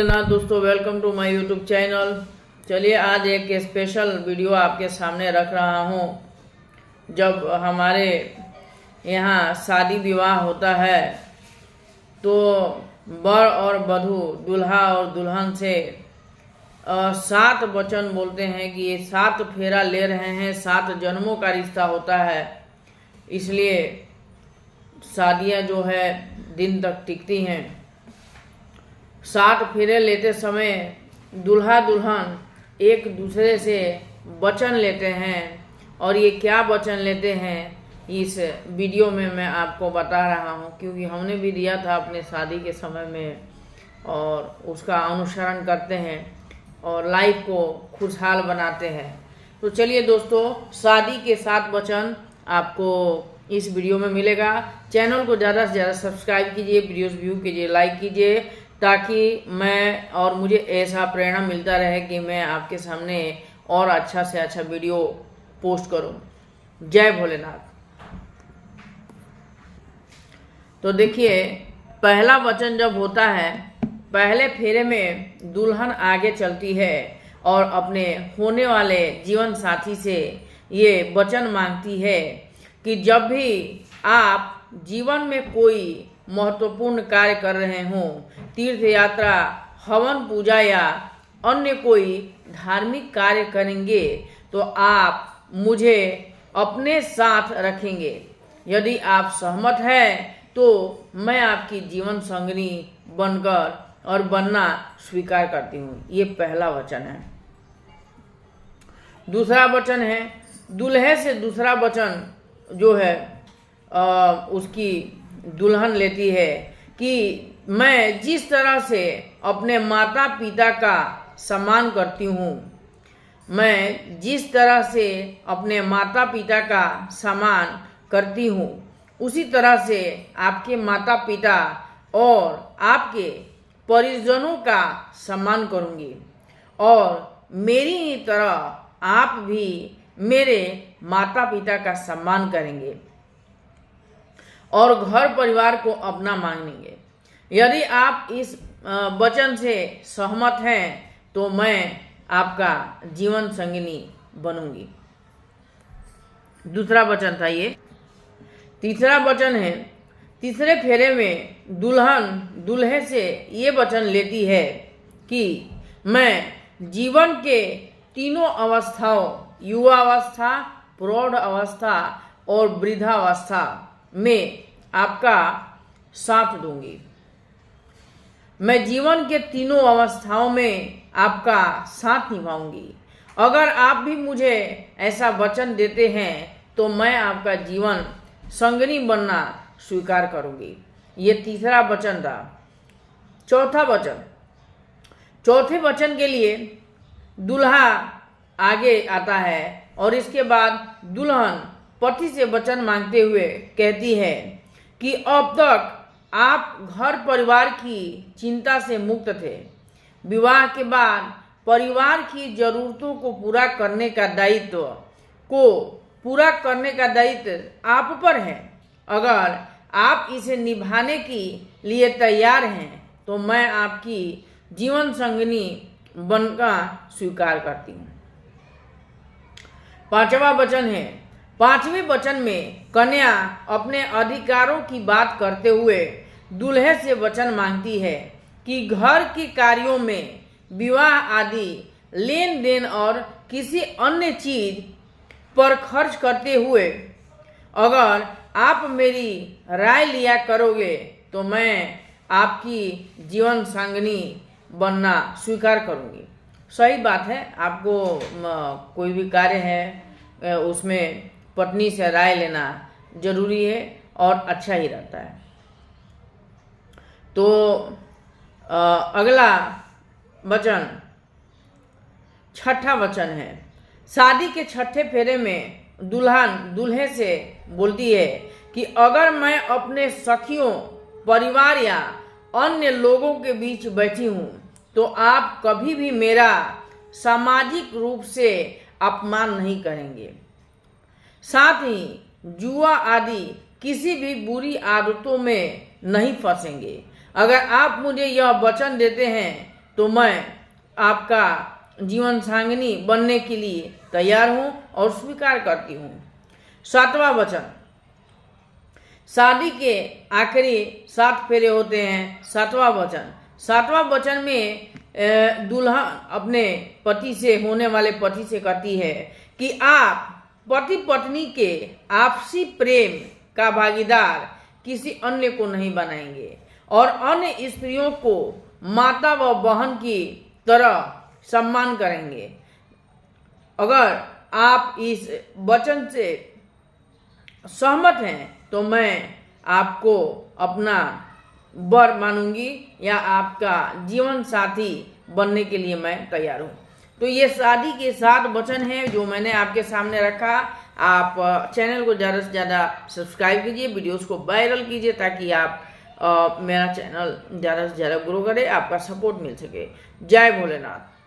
ना दोस्तों, welcome to my YouTube channel. चलिए आज एक स्पेशल वीडियो आपके सामने रख रहा हूँ। जब हमारे यहाँ शादी विवाह होता है तो वर और वधू, दूल्हा और दुल्हन से 7 वचन बोलते हैं कि ये 7 फेरा ले रहे हैं, 7 जन्मों का रिश्ता होता है। इसलिए शादियाँ जो है दिन तक टिकती हैं। 7 फेरे लेते समय दूल्हा दुल्हन एक दूसरे से वचन लेते हैं, और ये क्या वचन लेते हैं इस वीडियो में मैं आपको बता रहा हूँ, क्योंकि हमने भी दिया था अपने शादी के समय में, और उसका अनुसरण करते हैं और लाइफ को खुशहाल बनाते हैं। तो चलिए दोस्तों, शादी के 7 वचन आपको इस वीडियो में मिलेगा। चैनल को ज़्यादा से ज़्यादा सब्सक्राइब कीजिए, वीडियोस व्यू कीजिए, लाइक कीजिए, ताकि मैं और मुझे ऐसा प्रेरणा मिलता रहे कि मैं आपके सामने और अच्छा से अच्छा वीडियो पोस्ट करूं। जय भोलेनाथ। तो देखिए, पहला वचन जब होता है, पहले फेरे में दुल्हन आगे चलती है और अपने होने वाले जीवन साथी से ये वचन मांगती है कि जब भी आप जीवन में कोई महत्वपूर्ण कार्य कर रहे हों, तीर्थ यात्रा, हवन पूजा या अन्य कोई धार्मिक कार्य करेंगे, तो आप मुझे अपने साथ रखेंगे। यदि आप सहमत हैं तो मैं आपकी जीवन संगिनी बनकर और बनना स्वीकार करती हूँ। ये पहला वचन है। दूसरा वचन है, दूल्हे से दूसरा वचन जो है उसकी दुल्हन लेती है कि मैं जिस तरह से अपने माता पिता का सम्मान करती हूँ, मैं जिस तरह से अपने माता पिता का सम्मान करती हूँ, उसी तरह से आपके माता पिता और आपके परिजनों का सम्मान करूँगी, और मेरी ही तरह आप भी मेरे माता पिता का सम्मान करेंगे और घर परिवार को अपना मानेंगे। यदि आप इस वचन से सहमत हैं तो मैं आपका जीवन संगिनी बनूंगी। दूसरा वचन था ये। तीसरा वचन है, तीसरे फेरे में दुल्हन दूल्हे से ये वचन लेती है कि मैं जीवन के तीनों अवस्थाओं, युवावस्था, प्रौढ़ अवस्था और वृद्धावस्था में आपका साथ दूंगी। मैं जीवन के तीनों अवस्थाओं में आपका साथ निभाऊंगी। अगर आप भी मुझे ऐसा वचन देते हैं तो मैं आपका जीवन संगिनी बनना स्वीकार करूंगी। ये तीसरा वचन था। चौथा वचन, चौथे वचन के लिए दूल्हा आगे आता है और इसके बाद दुल्हन पति से वचन मांगते हुए कहती है कि अब तक आप घर परिवार की चिंता से मुक्त थे। विवाह के बाद परिवार की जरूरतों को पूरा करने का दायित्व आप पर है। अगर आप इसे निभाने के लिए तैयार हैं तो मैं आपकी जीवन संगिनी बनकर स्वीकार करती हूँ। पांचवा वचन है। पांचवें वचन में कन्या अपने अधिकारों की बात करते हुए दूल्हे से वचन मांगती है कि घर के कार्यों में, विवाह आदि लेन देन और किसी अन्य चीज पर खर्च करते हुए अगर आप मेरी राय लिया करोगे तो मैं आपकी जीवन संगिनी बनना स्वीकार करूंगी। सही बात है, आपको कोई भी कार्य है उसमें पत्नी से राय लेना जरूरी है और अच्छा ही रहता है। तो अगला वचन, छठा वचन है। शादी के छठे फेरे में दुल्हन दूल्हे से बोलती है कि अगर मैं अपने सखियों, परिवार या अन्य लोगों के बीच बैठी हूँ तो आप कभी भी मेरा सामाजिक रूप से अपमान नहीं करेंगे। साथ ही जुआ आदि किसी भी बुरी आदतों में नहीं फंसेंगे। अगर आप मुझे यह वचन देते हैं तो मैं आपका जीवन सांगिनी बनने के लिए तैयार हूँ और स्वीकार करती हूँ। 7वां वचन, शादी के आखिरी 7 फेरे होते हैं। 7वां वचन, 7वां वचन में दुल्हन अपने पति से, होने वाले पति से कहती है कि आप पति पत्नी के आपसी प्रेम का भागीदार किसी अन्य को नहीं बनाएंगे और अन्य स्त्रियों को माता व बहन की तरह सम्मान करेंगे। अगर आप इस वचन से सहमत हैं तो मैं आपको अपना वर मानूंगी या आपका जीवन साथी बनने के लिए मैं तैयार हूँ। तो ये शादी के 7 वचन हैं जो मैंने आपके सामने रखा। आप चैनल को ज़्यादा से ज़्यादा सब्सक्राइब कीजिए, वीडियोस को वायरल कीजिए ताकि आप मेरा चैनल ज़्यादा से ज़्यादा ग्रो करे, आपका सपोर्ट मिल सके। जय भोलेनाथ।